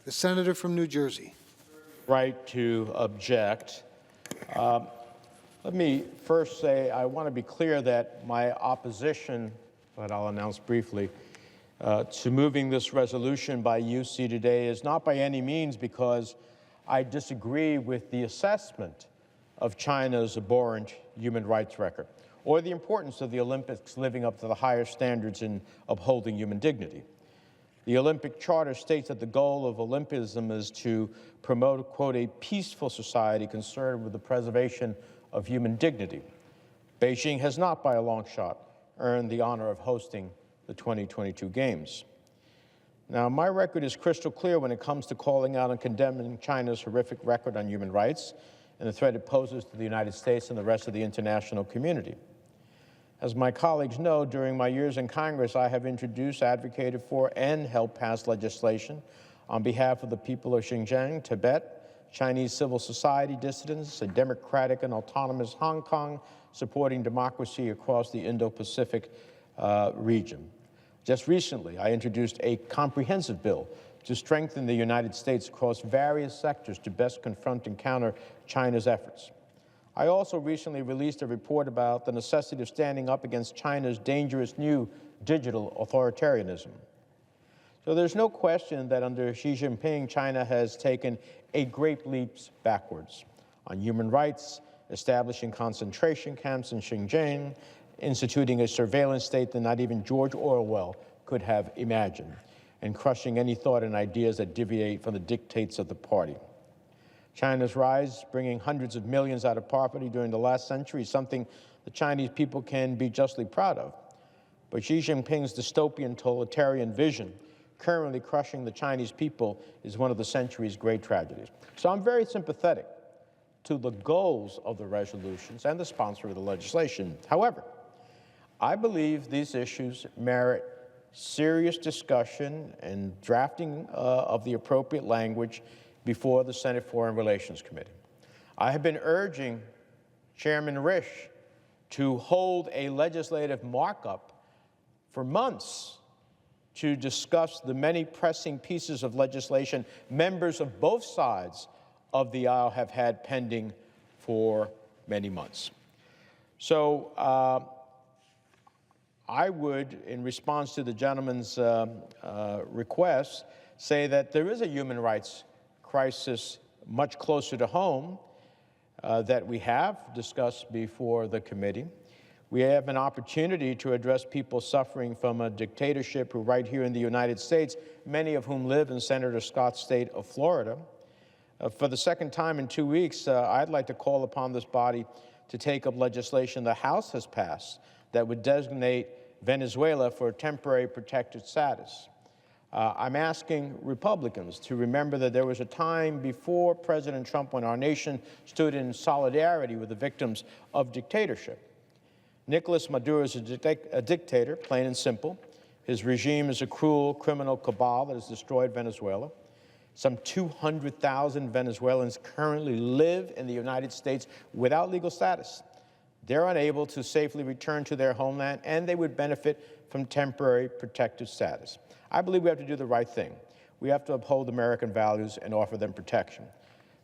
The senator from New Jersey. Right to object. Let me first say I want to be clear that my opposition, that I'll announce briefly, to moving this resolution by UC today is not by any means because I disagree with the assessment of China's abhorrent human rights record or the importance of the Olympics living up to the higher standards in upholding human dignity. The Olympic Charter states that the goal of Olympism is to promote, quote, a peaceful society concerned with the preservation of human dignity. Beijing has not, by a long shot, earned the honor of hosting the 2022 Games. Now, my record is crystal clear when it comes to calling out and condemning China's horrific record on human rights and the threat it poses to the United States and the rest of the international community. As my colleagues know, during my years in Congress, I have introduced, advocated for, and helped pass legislation on behalf of the people of Xinjiang, Tibet, Chinese civil society dissidents, a democratic and autonomous Hong Kong, supporting democracy across the Indo-Pacific region. Just recently, I introduced a comprehensive bill to strengthen the United States across various sectors to best confront and counter China's efforts. I also recently released a report about the necessity of standing up against China's dangerous new digital authoritarianism. So there's no question that under Xi Jinping, China has taken a great leaps backwards on human rights, establishing concentration camps in Xinjiang, instituting a surveillance state that not even George Orwell could have imagined, and crushing any thought and ideas that deviate from the dictates of the party. China's rise, bringing hundreds of millions out of poverty during the last century, is something the Chinese people can be justly proud of. But Xi Jinping's dystopian totalitarian vision, currently crushing the Chinese people, is one of the century's great tragedies. So I'm very sympathetic to the goals of the resolutions and the sponsor of the legislation. However, I believe these issues merit serious discussion and drafting of the appropriate language before the Senate Foreign Relations Committee. I have been urging Chairman Risch to hold a legislative markup for months to discuss the many pressing pieces of legislation members of both sides of the aisle have had pending for many months. So I would, in response to the gentleman's request, say that there is a human rights crisis much closer to home that we have discussed before the committee. We have an opportunity to address people suffering from a dictatorship who right here in the United States, many of whom live in Senator Scott's state of Florida. For the second time in 2 weeks, I'd like to call upon this body to take up legislation the House has passed that would designate Venezuela for temporary protected status. I'm asking Republicans to remember that there was a time before President Trump when our nation stood in solidarity with the victims of dictatorship. Nicolas Maduro is a dictator, plain and simple. His regime is a cruel criminal cabal that has destroyed Venezuela. Some 200,000 Venezuelans currently live in the United States without legal status. They're unable to safely return to their homeland, and they would benefit from temporary protected status. I believe we have to do the right thing. We have to uphold American values and offer them protection.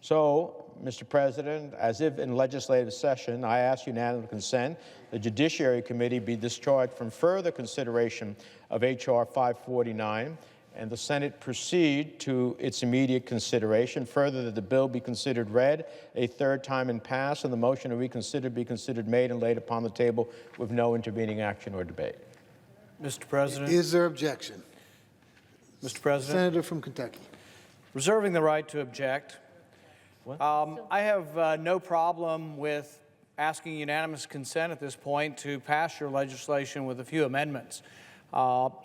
So, Mr. President, as if in legislative session, I ask unanimous consent the Judiciary Committee be discharged from further consideration of H.R. 549 and the Senate proceed to its immediate consideration. Further, that the bill be considered read a third time and passed, and the motion to reconsider be considered made and laid upon the table with no intervening action or debate. Mr. President. Is there objection? Mr. President. Senator from Kentucky. Reserving the right to object. I have no problem with asking unanimous consent at this point to pass your legislation with a few amendments.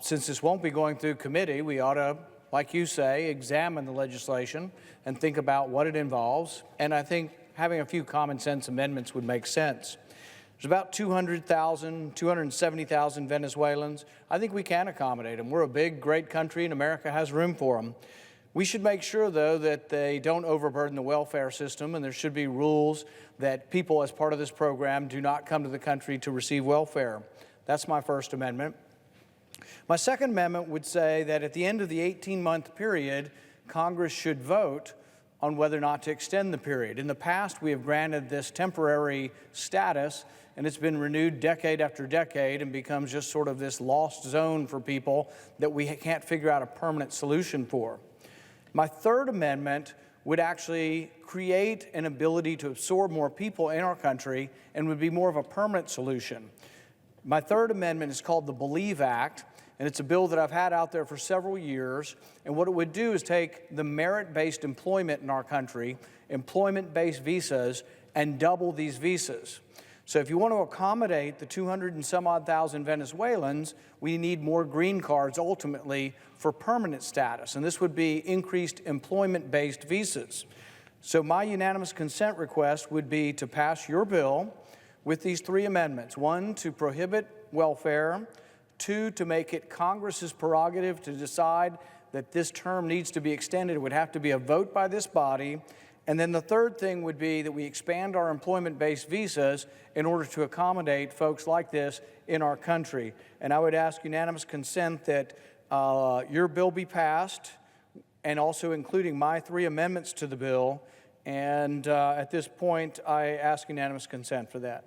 Since this won't be going through committee, we ought to, like you say, examine the legislation and think about what it involves. And I think having a few common sense amendments would make sense. There's about 270,000 Venezuelans. I think we can accommodate them. We're a big, great country, and America has room for them. We should make sure, though, that they don't overburden the welfare system, and there should be rules that people, as part of this program, do not come to the country to receive welfare. That's my first amendment. My second amendment would say that at the end of the 18-month period, Congress should vote on whether or not to extend the period. In the past, we have granted this temporary status, and it's been renewed decade after decade and becomes just sort of this lost zone for people that we can't figure out a permanent solution for. My third amendment would actually create an ability to absorb more people in our country and would be more of a permanent solution. My third amendment is called the Believe Act, and it's a bill that I've had out there for several years. And what it would do is take the merit-based employment in our country, employment-based visas, and double these visas. So if you want to accommodate the 200 and some odd thousand Venezuelans, we need more green cards ultimately for permanent status. And this would be increased employment-based visas. So my unanimous consent request would be to pass your bill with these three amendments. One, to prohibit welfare. Two, to make it Congress's prerogative to decide that this term needs to be extended. It would have to be a vote by this body. And then the third thing would be that we expand our employment-based visas in order to accommodate folks like this in our country. And I would ask unanimous consent that your bill be passed, and also including my three amendments to the bill. And at this point, I ask unanimous consent for that.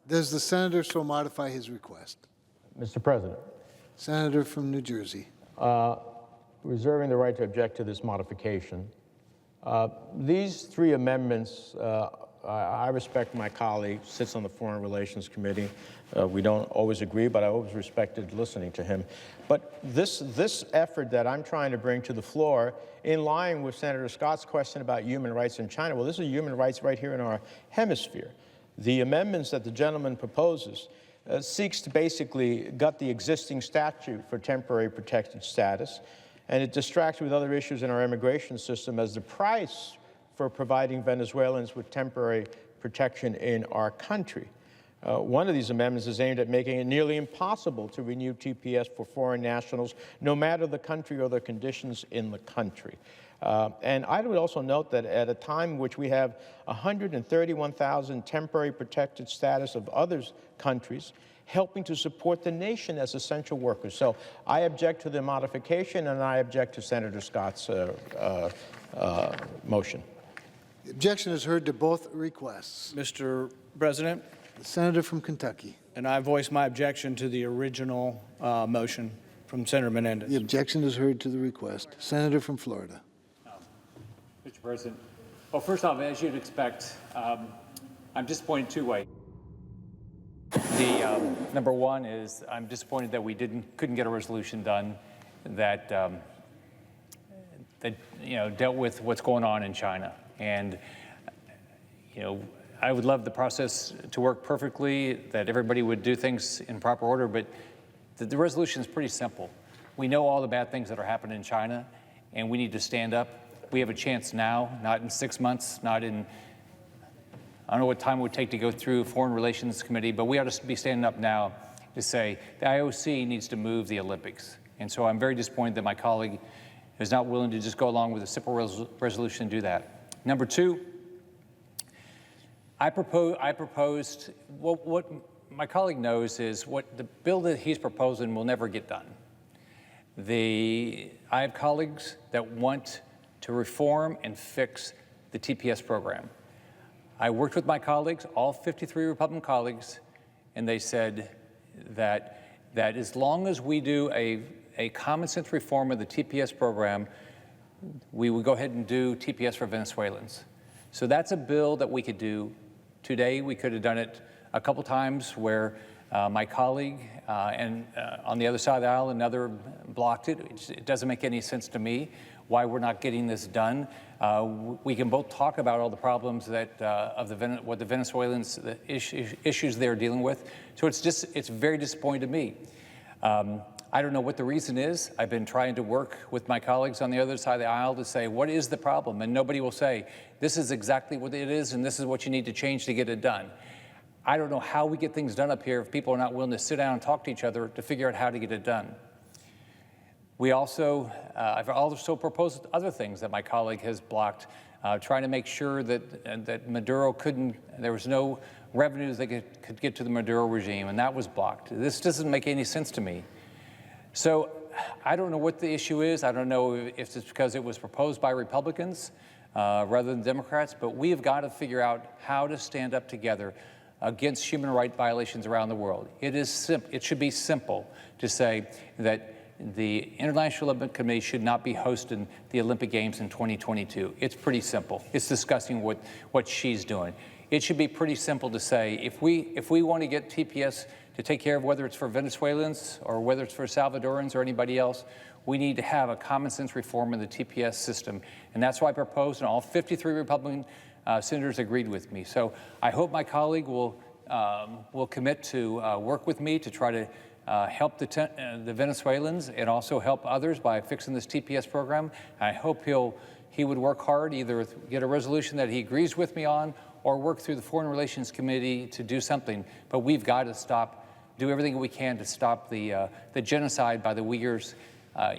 Does the senator so modify his request? Mr. President, Senator from New Jersey. reserving the right to object to this modification. These three amendments, I respect my colleague, sits on the Foreign Relations Committee. We don't always agree, but I always respected listening to him. But this effort that I'm trying to bring to the floor, in line with Senator Scott's question about human rights in China, well, this is human rights right here in our hemisphere. The amendments that the gentleman proposes seeks to basically gut the existing statute for temporary protected status, and it distracts with other issues in our immigration system as the price for providing Venezuelans with temporary protection in our country. One of these amendments is aimed at making it nearly impossible to renew TPS for foreign nationals, no matter the country or the conditions in the country. And I would also note that at a time in which we have 131,000 temporary protected status of other countries helping to support the nation as essential workers. So I object to the modification, and I object to Senator Scott's motion. The objection is heard to both requests. Mr. President, The senator from Kentucky. and I voice my objection to the original motion from Senator Menendez. The objection is heard to the request. Senator from Florida. Mr. President, well, first off, as you'd expect, I'm disappointed two ways. Number one is I'm disappointed that we couldn't get a resolution done that dealt with what's going on in China. And I would love the process to work perfectly, that everybody would do things in proper order, but the resolution is pretty simple. We know all the bad things that are happening in China, and we need to stand up. We have a chance now, not in 6 months, not in, I don't know what time it would take to go through Foreign Relations Committee, but we ought to be standing up now to say the IOC needs to move the Olympics. And so I'm very disappointed that my colleague is not willing to just go along with a simple resolution and do that. Number two, I proposed, what my colleague knows is what the bill that he's proposing will never get done. I have colleagues that want to reform and fix the TPS program. I worked with my colleagues, all 53 Republican colleagues, and they said that as long as we do a common sense reform of the TPS program, we would go ahead and do TPS for Venezuelans. So that's a bill that we could do today. We could have done it a couple times where my colleague and on the other side of the aisle, another blocked it. It doesn't make any sense to me why we're not getting this done. We can both talk about all the problems that what the Venezuelans, the issues they're dealing with. So it's very disappointing to me. I don't know what the reason is. I've been trying to work with my colleagues on the other side of the aisle to say, what is the problem? And nobody will say, this is exactly what it is, and this is what you need to change to get it done. I don't know how we get things done up here if people are not willing to sit down and talk to each other to figure out how to get it done. We also, I've also proposed other things that my colleague has blocked, trying to make sure that Maduro there was no revenues that could get to the Maduro regime, and that was blocked. This doesn't make any sense to me. So I don't know what the issue is. I don't know if it's because it was proposed by Republicans rather than Democrats, but we have got to figure out how to stand up together against human rights violations around the world. It should be simple to say that the International Olympic Committee should not be hosting the Olympic Games in 2022. It's pretty simple. It's discussing what she's doing. It should be pretty simple to say, if we want to get TPS to take care of whether it's for Venezuelans or whether it's for Salvadorans or anybody else, we need to have a common sense reform in the TPS system. And that's why I proposed, and all 53 Republican senators agreed with me. So I hope my colleague will commit to work with me to try to help the Venezuelans and also help others by fixing this TPS program. I hope he would work hard, either get a resolution that he agrees with me on or work through the Foreign Relations Committee to do something. But we've got to do everything we can to stop the genocide by the Uyghurs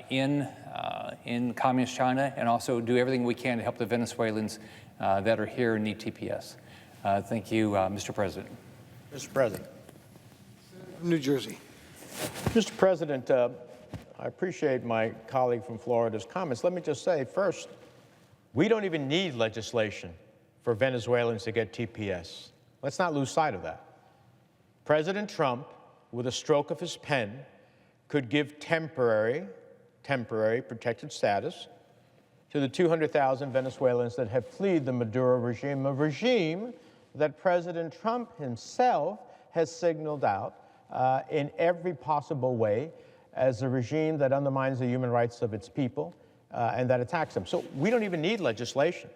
in communist China, and also do everything we can to help the Venezuelans that are here and need TPS. Thank you, Mr. President. Mr. President. From New Jersey. Mr. President, I appreciate my colleague from Florida's comments. Let me just say, first, we don't even need legislation for Venezuelans to get TPS. Let's not lose sight of that. President Trump, with a stroke of his pen, could give temporary protected status to the 200,000 Venezuelans that have fled the Maduro regime, a regime that President Trump himself has signaled out in every possible way as a regime that undermines the human rights of its people and that attacks them. So we don't even need legislation.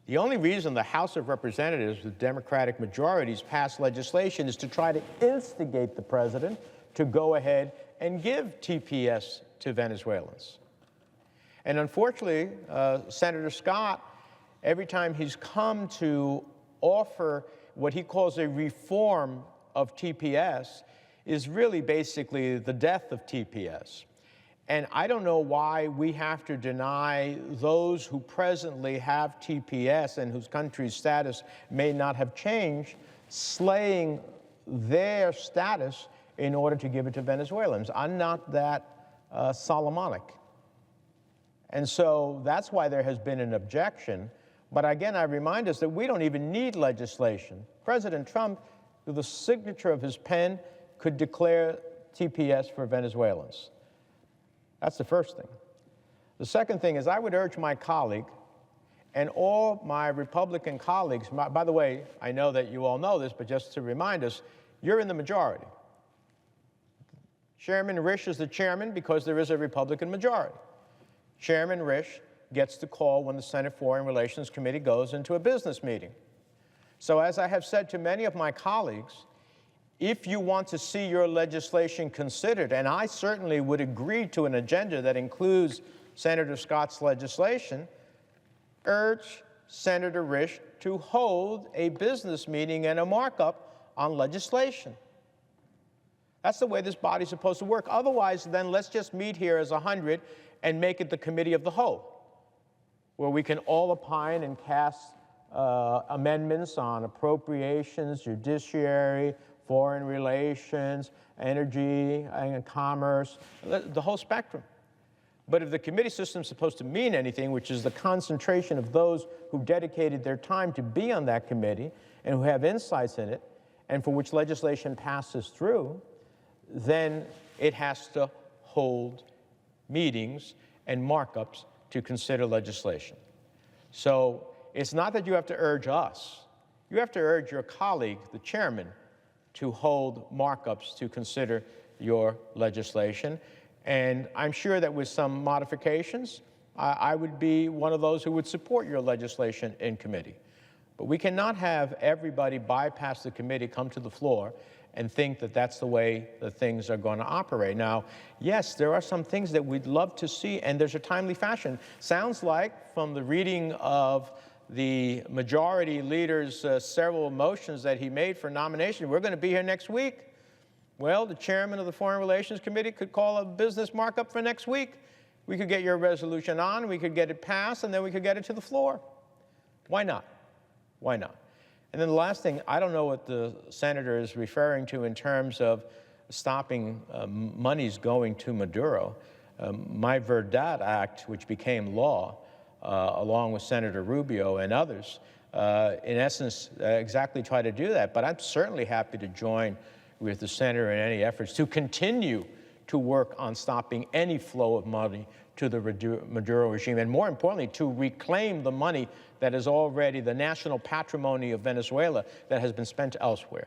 The only reason the House of Representatives with Democratic majorities passed legislation is to try to instigate the president to go ahead and give TPS to Venezuelans. And unfortunately, Senator Scott, every time he's come to offer what he calls a reform of TPS, is really basically the death of TPS. And I don't know why we have to deny those who presently have TPS and whose country's status may not have changed, slaying their status in order to give it to Venezuelans. I'm not that Solomonic. And so that's why there has been an objection. But again, I remind us that we don't even need legislation. President Trump, with the signature of his pen, could declare TPS for Venezuelans. That's the first thing. The second thing is I would urge my colleague and all my Republican colleagues, by the way, I know that you all know this, but just to remind us, you're in the majority. Chairman Risch is the chairman because there is a Republican majority. Chairman Risch gets the call when the Senate Foreign Relations Committee goes into a business meeting. So as I have said to many of my colleagues, if you want to see your legislation considered, and I certainly would agree to an agenda that includes Senator Scott's legislation, urge Senator Risch to hold a business meeting and a markup on legislation. That's the way this body's supposed to work. Otherwise, then let's just meet here as 100 and make it the committee of the whole, where we can all opine and cast amendments on appropriations, judiciary, foreign relations, energy and commerce, the whole spectrum. But if the committee system is supposed to mean anything, which is the concentration of those who dedicated their time to be on that committee and who have insights in it, and for which legislation passes through, then it has to hold meetings and markups to consider legislation. So it's not that you have to urge us. You have to urge your colleague, the chairman, to hold markups to consider your legislation. And I'm sure that with some modifications, I would be one of those who would support your legislation in committee. But we cannot have everybody bypass the committee, come to the floor, and think that that's the way that things are going to operate. Now, yes, there are some things that we'd love to see, and there's a timely fashion. Sounds like, from the reading of the majority leader's several motions that he made for nomination, we're going to be here next week. Well, the chairman of the Foreign Relations Committee could call a business markup for next week. We could get your resolution on, we could get it passed, and then we could get it to the floor. Why not? Why not? And then the last thing, I don't know what the senator is referring to in terms of stopping monies going to Maduro. My Verdad Act, which became law, along with Senator Rubio and others, in essence, exactly try to do that. But I'm certainly happy to join with the Senator in any efforts to continue to work on stopping any flow of money to the Maduro regime, and more importantly, to reclaim the money that is already the national patrimony of Venezuela that has been spent elsewhere.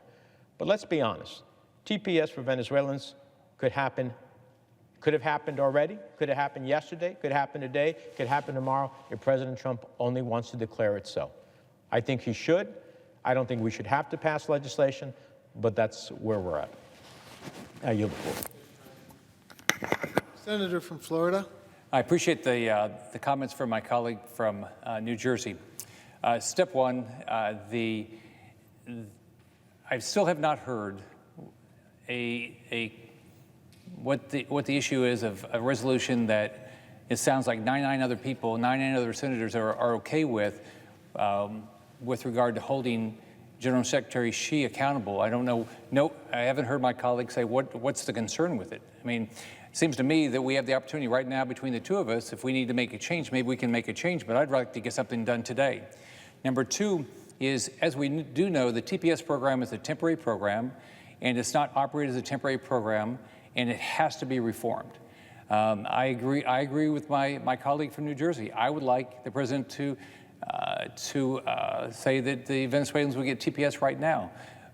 But let's be honest, TPS for Venezuelans could have happened already, could have happened yesterday, could happen today, could happen tomorrow if President Trump only wants to declare it so. I think he should. I don't think we should have to pass legislation, but that's where we're at. I yield the floor. Senator from Florida. I appreciate the comments from my colleague from New Jersey. Step one, I still have not heard what the issue is of a resolution that it sounds like 99 other senators are okay with regard to holding General Secretary Xi accountable. I don't know. No, I haven't heard my colleagues say what's the concern with it. I mean, it seems to me that we have the opportunity right now between the two of us. If we need to make a change, maybe we can make a change, but I'd like to get something done today. Number two is, as we do know, the TPS program is a temporary program, and it's not operated as a temporary program, and it has to be reformed. I agree with my colleague from New Jersey. I would like the president to say that the Venezuelans will get TPS right now,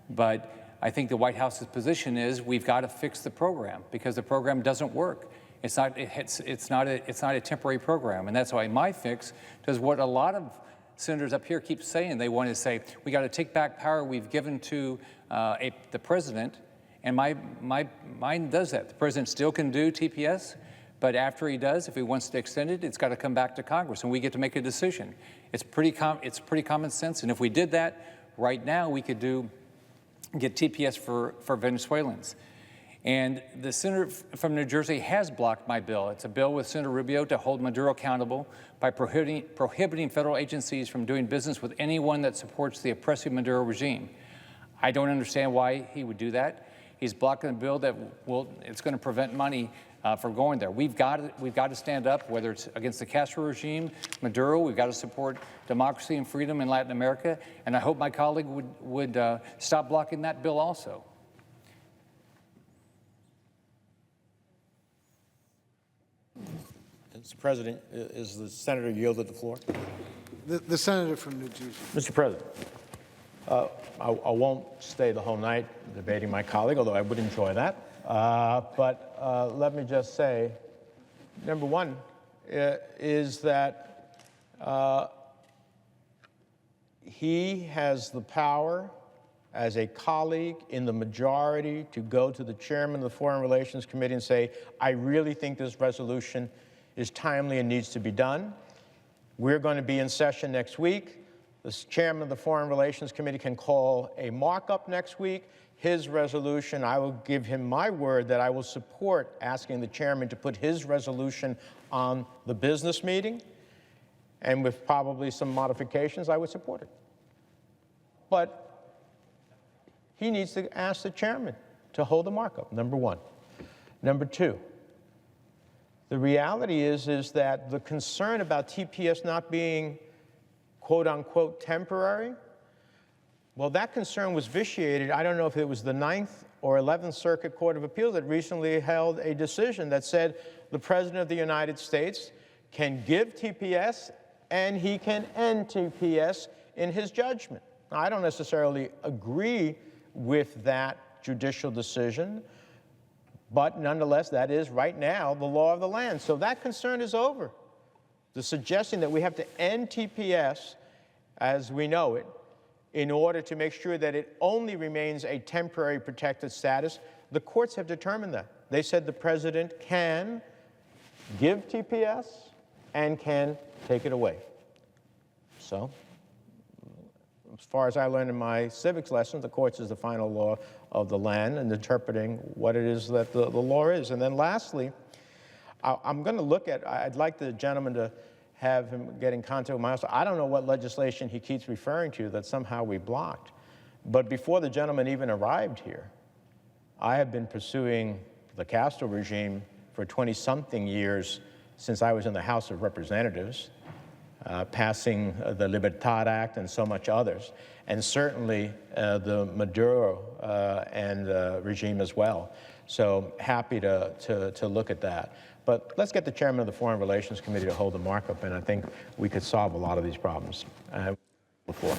but I think the White House's position is we've got to fix the program because the program doesn't work. It's not a temporary program, and that's why my fix does what a lot of senators up here keep saying. They want to say we got to take back power we've given to the president, and mine does that. The president still can do TPS, but after he does, if he wants to extend it, it's got to come back to Congress, and we get to make a decision. It's pretty common sense, and if we did that right now, we could get TPS for Venezuelans. And the senator from New Jersey has blocked my bill. It's a bill with Senator Rubio to hold Maduro accountable by prohibiting federal agencies from doing business with anyone that supports the oppressive Maduro regime. I don't understand why he would do that. He's blocking a bill that it's going to prevent money from going there. We've got to stand up, whether it's against the Castro regime, Maduro. We've got to support democracy and freedom in Latin America. And I hope my colleague would stop blocking that bill also. Mr. President, is the senator yielded the floor? The senator from New Jersey. Mr. President, I won't stay the whole night debating my colleague, although I would enjoy that. But let me just say, number one, is that he has the power as a colleague in the majority to go to the chairman of the Foreign Relations Committee and say, I really think this resolution is timely and needs to be done. We're going to be in session next week. The chairman of the Foreign Relations Committee can call a markup next week. His resolution, I will give him my word that I will support asking the chairman to put his resolution on the business meeting, and with probably some modifications, I would support it. But he needs to ask the chairman to hold the markup, number one. Number two, the reality is that the concern about TPS not being quote unquote temporary, well, that concern was vitiated. I don't know if it was the 9th or 11th Circuit Court of Appeals that recently held a decision that said the President of the United States can give TPS and he can end TPS in his judgment. Now, I don't necessarily agree with that judicial decision, but nonetheless, that is right now the law of the land. So that concern is over. The suggestion that we have to end TPS as we know it in order to make sure that it only remains a temporary protected status, the courts have determined that. They said the president can give TPS and can take it away. So, as far as I learned in my civics lesson, the courts is the final law of the land and interpreting what it is that the law is. And then lastly, I'm going to look at, I'd like the gentleman to have him get in contact with my office. I don't know what legislation he keeps referring to that somehow we blocked. But before the gentleman even arrived here, I have been pursuing the Castro regime for 20-something years since I was in the House of Representatives, passing the Libertad Act and so much others, and certainly the Maduro and regime as well. So happy to look at that. But let's get the chairman of the Foreign Relations Committee to hold the markup, and I think we could solve a lot of these problems. Before.